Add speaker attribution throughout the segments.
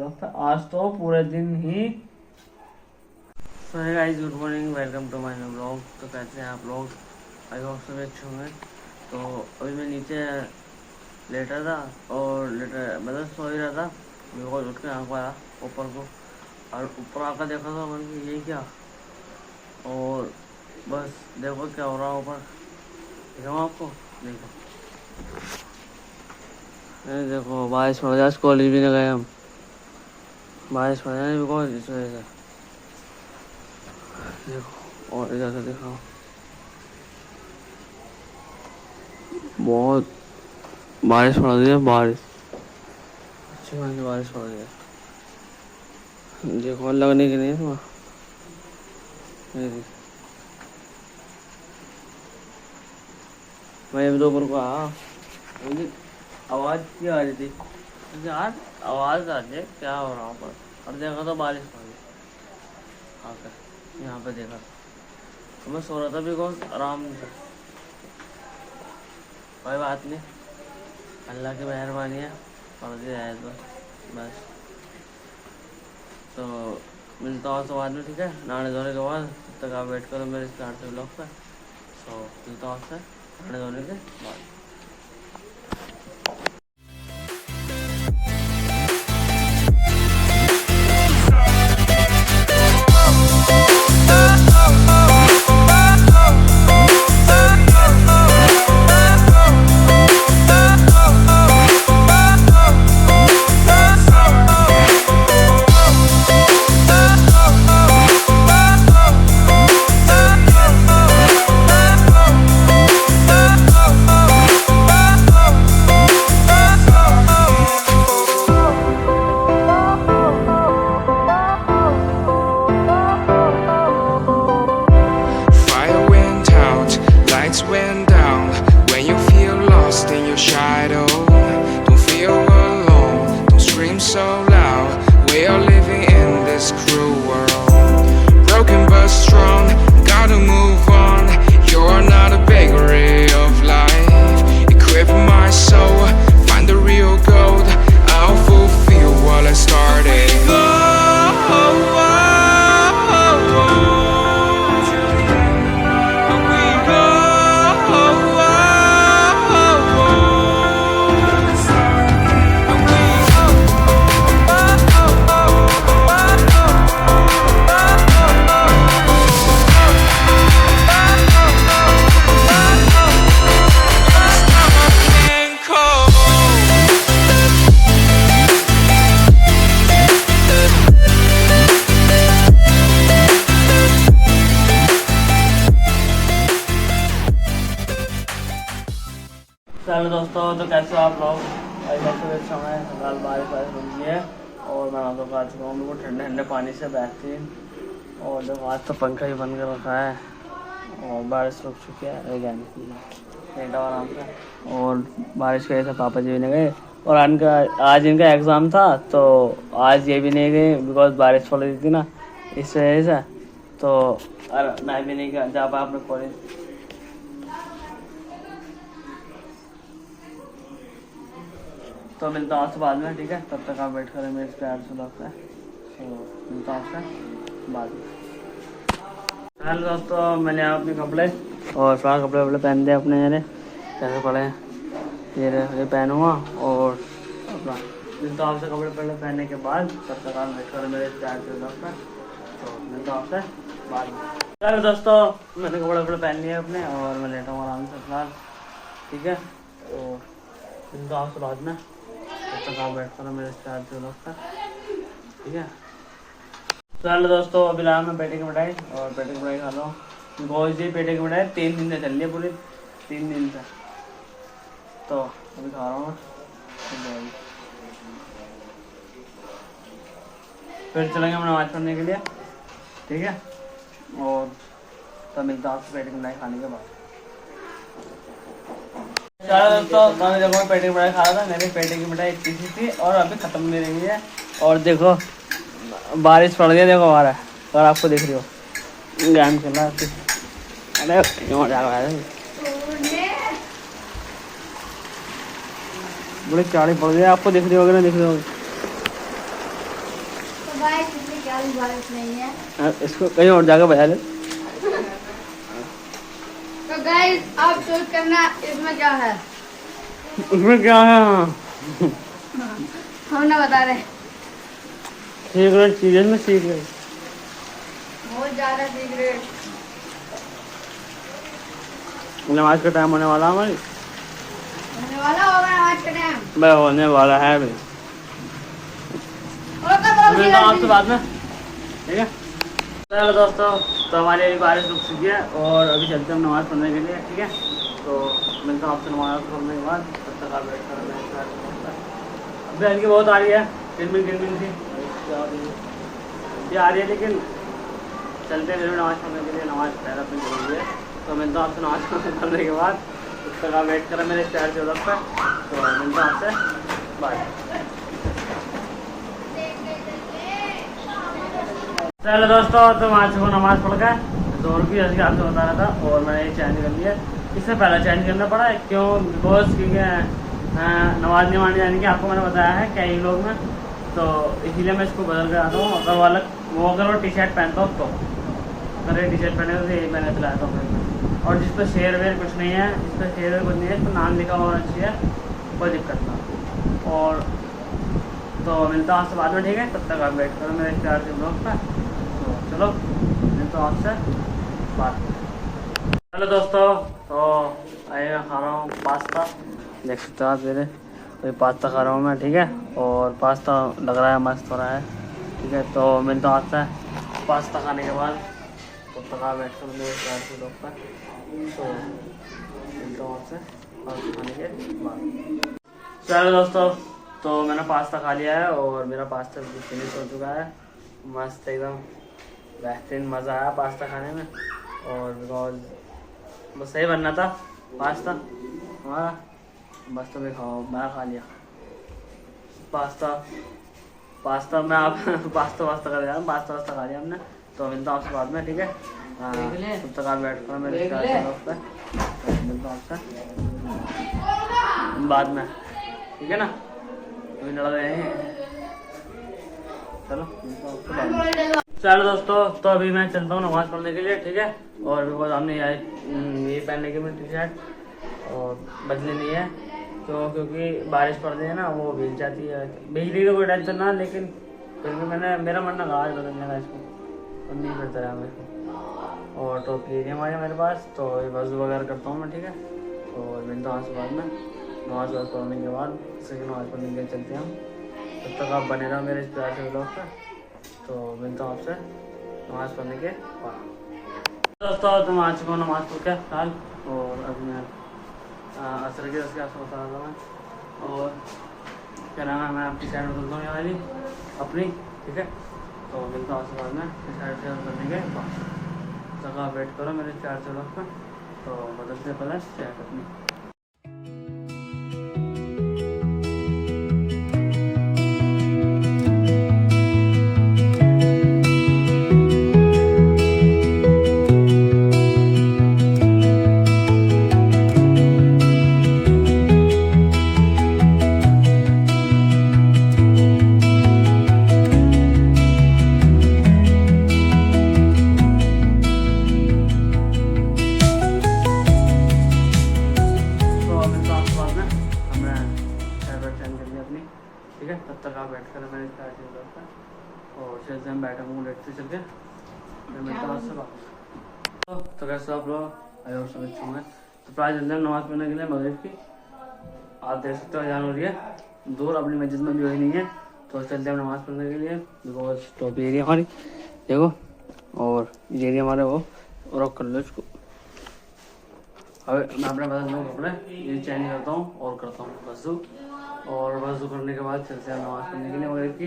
Speaker 1: दोस्त आज तो पूरे दिन ही। So hey guys, good morning, welcome to my new blog. तो कैसे हैं आप लोग? आई होप सभी अच्छे होंगे। तो अभी मैं नीचे लेटा था और मतलब सो ही रहा था, बिकॉज उठ के आँख आया ऊपर को, और ऊपर आकर देखा तो मैंने ये क्या, और बस देखो क्या हो रहा है ऊपर। दिखाऊँ आपको? देखो, ये देखो बारिश पड़ जाए, कॉलेज भी नहीं गए हम, बारिश पड़ जाए बिकॉज इस वजह से। देखो और इधर से दिखाओ, बहुत बारिश पड़ रही है, बारिश अच्छी खासी बारिश पड़ रही है। देखो लगने की नहीं है तुम्हारा, ये देखो। मैं अभी दोपहर को आया, मुझे आवाज़ क्या आ रही थी, मुझे यार आवाज़ आ रही है क्या हो रहा ऊपर, और देखा तो बारिश पड़ रही आकर यहाँ पे देखा तो मैं सो रहा था बिकॉज आराम से। कोई बात नहीं, अल्लाह की मेहरबानी है, पड़ दिया है तो बस। तो मिलता हूँ तो बाद में, ठीक है? नहाने धोने के बाद, तब तक आप वेट करो मेरे स्टार्ट से ब्लॉग पर। सो मिलता हूँ आपसे नहाने धोने के बाद।
Speaker 2: Went down when you feel lost in your shadow. Don't feel alone, don't scream so loud. We are living in this cruel world, broken but strong, gotta move on. You're not a bakery of life. Equip my soul, find the real gold. I'll fulfill what I started.
Speaker 1: चलो दोस्तों, तो कैसे हो आप लोग? समय फिलहाल बारिश बन गई है और मैं तो खा चुका हूँ बिल्कुल ठंडे ठंडे पानी से बेहतरीन। और देखो आज तो पंखा ही बंद कर रखा है और बारिश रुक चुकी है, लेटा आराम से। और बारिश की वजह से पापा जी भी नहीं गए, और आज इनका एग्ज़ाम था तो आज ये भी नहीं गए बिकॉज बारिश पड़ रही थी ना, इस वजह से। तो मैं भी नहीं जा पाया अपने कॉलेज। तो मिलता हूँ आपसे बाद में, ठीक है? तब तक आप वेट करें मेरे प्यार से ब्लॉग पे। तो मिलता हूँ आपसे बाद में। हेलो दोस्तों, मैंने अपने कपड़े और फ्रॉक कपड़े पहन दिए अपने, मेरे कैसे पड़े हैं ये पहनूँगा। और अपना मिलता हूँ आपसे कपड़े पहनने के बाद, तब तक आप वेट करें मेरे प्यार से ब्लॉग पे। तो मिलता हूँ आपसे बाद में। हेलो दोस्तों, मैंने कपड़े पहन लिए अपने और मैं लेटा हूँ आराम से फिलहाल, ठीक है? तो मिलता हूँ आपसे बाद में, तब तक आप वेट करो मेरे स्टार से लोग का, ठीक है? तो हेलो दोस्तों, अभी लाया मैं पेटे की मिठाई और पेटे की मिठाई खा रहा हूँ। बहुत ही पेटे की मिठाई 3 दिन से चल रही है, पूरी 3 दिन से। तो अभी खा रहा हूँ मैं, फिर चलेंगे हम नमाज पढ़ने के लिए, ठीक है? और तब मिलता हूँ आपसे पेटे की मिठाई खाने के बाद। चलो दोस्तों, मैंने देखो पेटे की मिठाई खा रहा था, मेरे पेटे की मिठाई इतनी सी थी और अभी ख़त्म नहीं रही है। और देखो बारिश पड़ रही है, देखो आ रहा है, और आपको देख रही हो गेम खेल रहा है। अरे बड़ी चाड़ी पड़ रही है, आपको दिख रही होगी ना, दिख रही होगी।
Speaker 3: गाइस इसमें क्या भी बारिश नहीं है।
Speaker 1: इसको कहीं और जाकर बजा ले।
Speaker 3: तो गाइस आप सोच करना इसमें क्या है।
Speaker 1: उसमें क्या है?
Speaker 3: हम ना बता रहे।
Speaker 1: सीक्रेट चीजें में सीक्रेट।
Speaker 3: बहुत ज्यादा सीक्रेट।
Speaker 1: नमाज का टाइम होने वाला हमारी।
Speaker 3: होने वाला होगा आज का टाइम।
Speaker 1: भाई होने वाला है भाई। मिलता हूँ आपसे बाद में, ठीक है। चलो दोस्तों, तो हमारी अभी बारिश रुक चुकी है और अभी चलते हैं हम नमाज़ पढ़ने के लिए, ठीक है। तो मिलता हूँ आपसे नमाज पढ़ने के बाद। तब तक आप वेट कर रहे हैं। अभी हल्की बहुत आ रही है, किनमिन सी ये आ रही है, लेकिन चलते हैं फिर भी नमाज़ पढ़ने के लिए। नमाज़ पहले अपनी जरूरी है। तो मिलता हूँ आपसे नमाज़ पढ़ने के बाद। तब तक आप वेट करें मेरे स्टार से उधर पर। तो मिलता हूँ आपसे, बाय। चलो दोस्तों, तो आज को नमाज़ पढ़ गए। तो और भी ऐसे आपसे बता रहा था और मैंने ये चेंज कर लिया। इससे पहले चेंज करना पड़ा है, क्यों? बिकॉज क्योंकि नमाज नहीं मानी जाने की आपको मैंने बताया है कई लोग में, तो इसीलिए मैं इसको बदल कर आता हूँ। अगर वो टी शर्ट पहनता हूँ तो, अगर ये टी शर्ट पहने तो यही पहने चलाता हूँ। और जिस पर शेर वेर कुछ नहीं है, जिस पर शेर वेर कुछ नहीं है, इस पर नाम लिखा हुआ अच्छी है, कोई दिक्कत ना। और तो मिलता हूँ आपसे बाद में, ठीक है। तब तक आप वेट करो मेरे प्यार से ब्लॉग पर। तो चलो मिलता हूँ आपसे बात। हेलो दोस्तों, तो आइए खा रहा हूँ पास्ता। देख सकते हो आप मेरे, तो पास्ता खा रहा हूँ मैं, ठीक है। और पास्ता लग रहा है मस्त हो रहा है, ठीक है। तो मिलता हूँ आपसे पास्ता खाने के बाद। तब तक आप वेट करो मेरे प्यार से ब्लॉग पर। तो मिलता हूँ आपसे पास्ता खाने के बाद। चलो दोस्तों, तो मैंने पास्ता खा लिया है और मेरा पास्ता फिनिश हो चुका है। मस्त एकदम बेहतरीन, मज़ा आया पास्ता खाने में। और बिकॉज बस सही बनना था पास्ता हमारा, बस तो मैं खा लिया पास्ता मैं आप पास्ता कर दिया, पास्ता खा लिया हमने। तो मिलता हूँ आपसे बाद में, ठीक है। तब तक आप बैठ करो मेरे पे। तो मिलता हूँ आपसे बाद में, ठीक है ना। अभी लड़ रहे हैं, चलो दोस्तों, तो अभी मैं चलता हूँ नमाज़ पढ़ने के लिए, ठीक है। और बिकॉज हमने ये पहनने की मेरी टी शर्ट और बदली नहीं है, तो क्योंकि बारिश पड़ रही है ना, वो भीग जाती है। भीग रही तो कोई टेंशन ना, लेकिन फिर भी मेरा मन ना आज बदलने का इसको, और नहीं करता रहा मेरे को। और टोपी नहीं हमारी मेरे पास, तो ये वज़ू वगैरह करता हूँ मैं, ठीक है। और मिलता हूँ आपसे बाद में नमाज़ पढ़ने के बाद। नमाज़ पढ़ने के लिए चलते हैं हम। तब तक आप बने रहो मेरे इस प्यार से ब्लॉग पर। तो मिलता हूँ आपसे नमाज़ पढ़ने के बाद। दोस्तों, तुम आ चुका हूँ नमाज़ पढ़ के हाल। और अभी मैं असर के आपसे बता रहा था मैं। और क्या नाम है, मैं आपकी साइड बदलता हूँ वाली अपनी, ठीक है। तो मिलता हूँ आपसे बाद में साइड से करने के बाद। तक आप वेट करो मेरे प्यार से ब्लॉग पर। तो बदलते पहले साइड अपनी। ठीक है, तब तक आप बैठ कर मैंने स्टार्ट किया था। और चलते हम बैठा हूँ लेटते चल के, फिर मिलता हूँ उससे बात। तो कैसे आप लोग आए और सब अच्छे होंगे। तो प्राय चलते हैं नमाज़ पढ़ने के लिए मगरिब की। आप देख सकते हो अजान हो रही है, दूर अपनी मस्जिद में भी वही नहीं है। तो चलते हैं नमाज़ पढ़ने के लिए। बिकॉज टॉप एरिया हमारी देखो, और ये एरिया हमारे वो रॉक कर लो इसको। अब मैं अपने बदल लूँ कपड़े, ये चेंज करता हूँ और करता हूँ वज़ू। और वज़ू करने के बाद चलते हैं नमाज़ पढ़ने के लिए मगरिब की,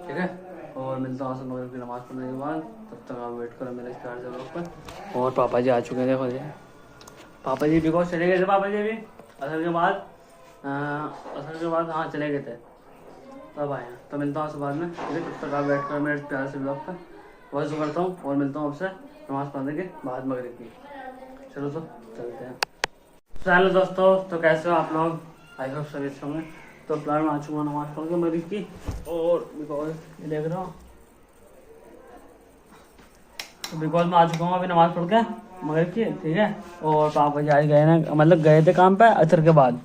Speaker 1: ठीक है। और मिलता हूँ आपसे मगरिब की नमाज़ पढ़ने के बाद। तब तक आप वेट करो मेरे स्टार से ब्लॉग पर। और पापा जी आ चुके हैं, देखो जी पापा जी बिकॉज चले गए थे। पापा जी अभी असर के बाद हाँ चले गए थे, तब आए हैं। तो मिलता हूँ आपसे बाद में, ठीक है। तब तक आप वेट करो मेरे प्यार से ब्लॉग पर। वज़ू करता हूँ और मिलता हूँ आपसे नमाज़ पढ़ने के बाद मगरिब की। चलो तो चलते हैं। चलो दोस्तों, तो कैसे हो आप लोग, आई होप सभी अच्छे होंगे। तो प्लान में आ चुका हूँ नमाज़ पढ़ के मगरिब की। और बिकॉज ये देख रहा हूँ तो बिकॉज मैं आ चुका हूँ अभी नमाज़ पढ़ के मगरिब की, ठीक है। और पापा जी आज गए ना, मतलब गए थे काम पे असर के बाद,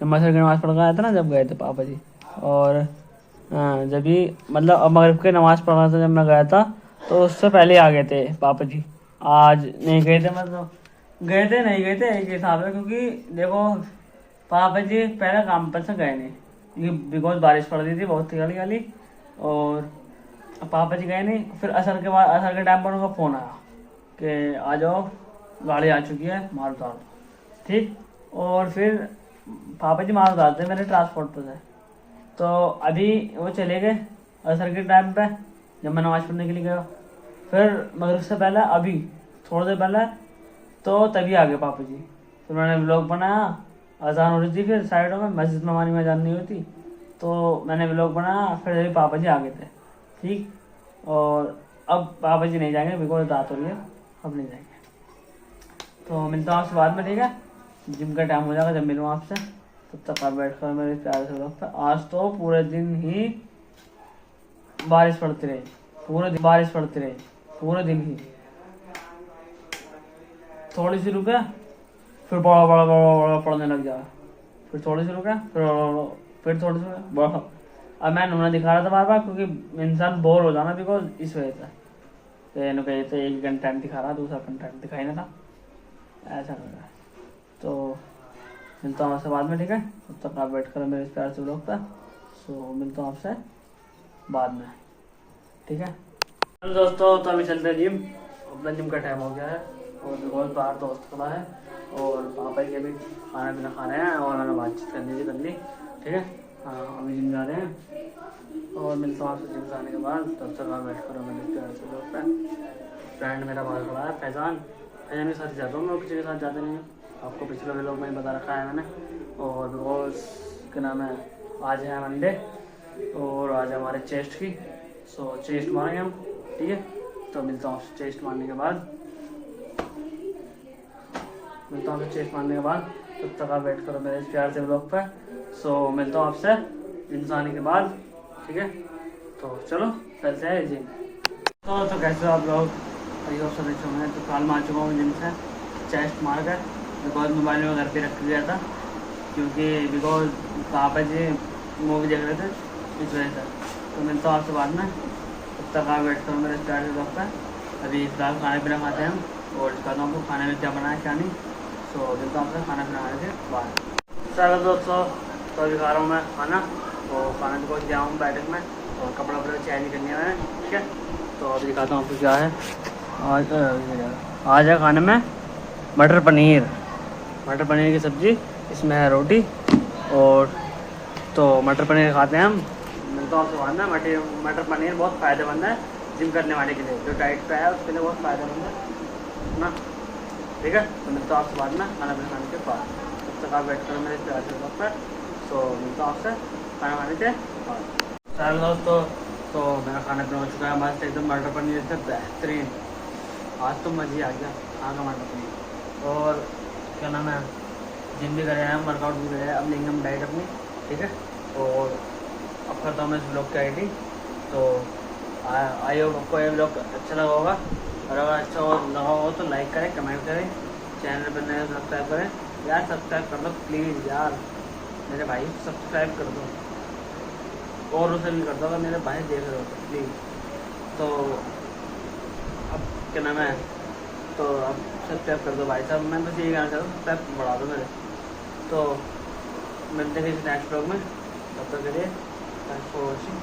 Speaker 1: जब मैं असर की नमाज़ पढ़ के आया था ना, जब गए थे पापा जी। और जब भी मतलब अब मगरिब की नमाज़ पढ़ रहा था जब मैं गया था, तो उससे पहले आ गए थे पापा जी। आज नहीं गए थे, मतलब गए थे नहीं गए थे एक हिसाब है, क्योंकि देखो पापा जी पहले काम पर से गए नहीं, क्योंकि बिकॉज बारिश पड़ रही थी बहुत गाली गाली, और पापा जी गए नहीं। फिर असर के बाद, असर के टाइम पर उनका फ़ोन आया कि आ जाओ गाड़ी आ चुकी है, माल उतार दो, ठीक। और फिर पापा जी माल उतारते मेरे ट्रांसपोर्ट पर से, तो अभी वो चले गए असर के टाइम पे जब मैं नमाज़ पढ़ने के लिए गया। फिर मगरिब से पहले अभी थोड़ी देर पहले तो तभी आ गए पापा जी। फिर मैंने व्लॉग बनाया, अजान हो रही थी, फिर साइडों में मस्जिद में हमारी में अजान नहीं होती, तो मैंने व्लॉग बनाया। फिर अभी पापा जी आ गए थे, ठीक। और अब पापा जी नहीं जाएंगे बिकॉज रात हो रही है, अब नहीं जाएंगे। तो मिलता हूँ आपसे बाद में, ठीक है। जिम का टाइम हो जाएगा जब मिलूँ आपसे, तब तक आप बैठ कर मेरे प्यार से व्लॉग पर। आज तो पूरे दिन ही बारिश पड़ती रही, पूरे दिन बारिश पड़ती रही, पूरे दिन ही। थोड़ी सी रुके फिर बड़ा बड़ा बड़ा बड़ा पड़ने लग जाए, फिर थोड़ी सी रुके फिर थोड़ी सी बड़ा। अब मैं नमूना दिखा रहा था बार बार, क्योंकि इंसान बोर हो जाना, बिकॉज इस वजह से कहीं तो एक कंटेंट दिखा रहा, दूसरा कंटेंट दिखाई ना था, ऐसा लग रहा है। तो मिलता हूँ आपसे बाद में, ठीक है। तब तक आप वेट करो मेरे इस प्यार से व्लॉग पर। सो मिलता हूँ आपसे बाद में, ठीक है। चलो दोस्तों, तो अभी चलते हैं जिम, अपना जिम का टाइम हो गया है, और बहुत बाहर दोस्त खड़ा है, और पापा के भी खाना पीना खा रहे हैं, और मैंने बातचीत करनी थी करनी, ठीक है। हाँ, अभी जिम जा रहे हैं, और मिलता हूँ आपसे जिम जाने के बाद। तब तक आप वेट करो मेरे प्यार से व्लॉग पर। फ्रेंड मेरा बाहर खड़ा है, फैजान के साथ जाता हूँ मैं, किसी के साथ जाते नहीं हूँ, आपको पिछले व्लॉग में बता रखा है मैंने। और रोज़ क्या नाम है, आज है मंडे, और आज हमारे चेस्ट की, सो चेस्ट मारेंगे हम, ठीक है। तो मिलता हूँ चेस्ट मारने के बाद, चेस्ट मारने के बाद। तब तक आप वेट करो मेरे इस प्यार से व्लॉग पर। सो मिलता हूँ आपसे जिम से आने के बाद, ठीक है। तो चलो चलते हैं जिम। तो कैसे हो आप लोग, मैं तो काल में आ चुका हूँ जिम से, चेस्ट मार कर, बिकॉज मोबाइल में घर पे रख गया था, क्योंकि बिकॉज पापा जी मूवी देख रहे थे, इस वजह से। तो मिलता हूँ आपसे बाद में, तब तक आप वेट करो मेरे स्टार्ट के वक्त पर। अभी फिलहाल खाना पीना खाते हैं हम, और दिखाता हूँ आपको खाने में क्या बनाया क्या नहीं। सो मिलता हूँ आपसे खाना पीना खाने के बाद। चलो दोस्तों, तो अभी खा रहा हूँ मैं खाना, तो खाना भी पहुँच गया हूँ बैठक में, और कपड़ा वपड़ा चेंज करनी है मैंने, ठीक है। तो अभी दिखाता हूँ आपको क्या है आज है खाने में मटर पनीर की सब्ज़ी, इसमें है रोटी, और तो मटर पनीर खाते हैं हम। मिलता हूँ आपसे बाद में। मटर पनीर बहुत फ़ायदेमंद है जिम करने वाले के लिए, जो डाइट पे है उसके लिए बहुत फ़ायदेमंद है ना, ठीक है। तो मिलता हूँ आपसे बाद में खाना पीना खाने के बाद। तब तक आप वेट करो मेरे प्यार से वक्त पर। सो मिलता हूँ आपसे खाना खाने के बाद। चलो दोस्तों, तो मेरा खाना पीना हो चुका है मस्त एकदम, मटर पनीर से बेहतरीन। आज तो मज़े आ गया खाना का मटर पनीर। और क्या नाम है, जिम भी करे हैं, वर्कआउट भी करे हैं, अब लेंगे हम डाइट अपनी, ठीक है। और अब करता हूँ मैं इस ब्लॉग की एडिटिंग। तो आई होप आपको ये ब्लॉग अच्छा लगा होगा, और अगर अच्छा लगा हो तो लाइक करें, कमेंट करें, चैनल पर नए सब्सक्राइब करें यार, सब्सक्राइब कर दो प्लीज़ यार मेरे भाई, सब्सक्राइब कर दो, और उसे भी कर दो अगर मेरे भाई देख रहे हो तो प्लीज़। तो अब क्या नाम है, तो अब सब्सक्राइब कर दो भाई साहब, मैं बस यही कहना चाहता हूँ, सब्सक्राइब बढ़ा दो मेरे। तो मिलते हैं इस नेक्स्ट ब्लॉग में, तब तक के लिए थैंक्स फॉर वॉचिंग।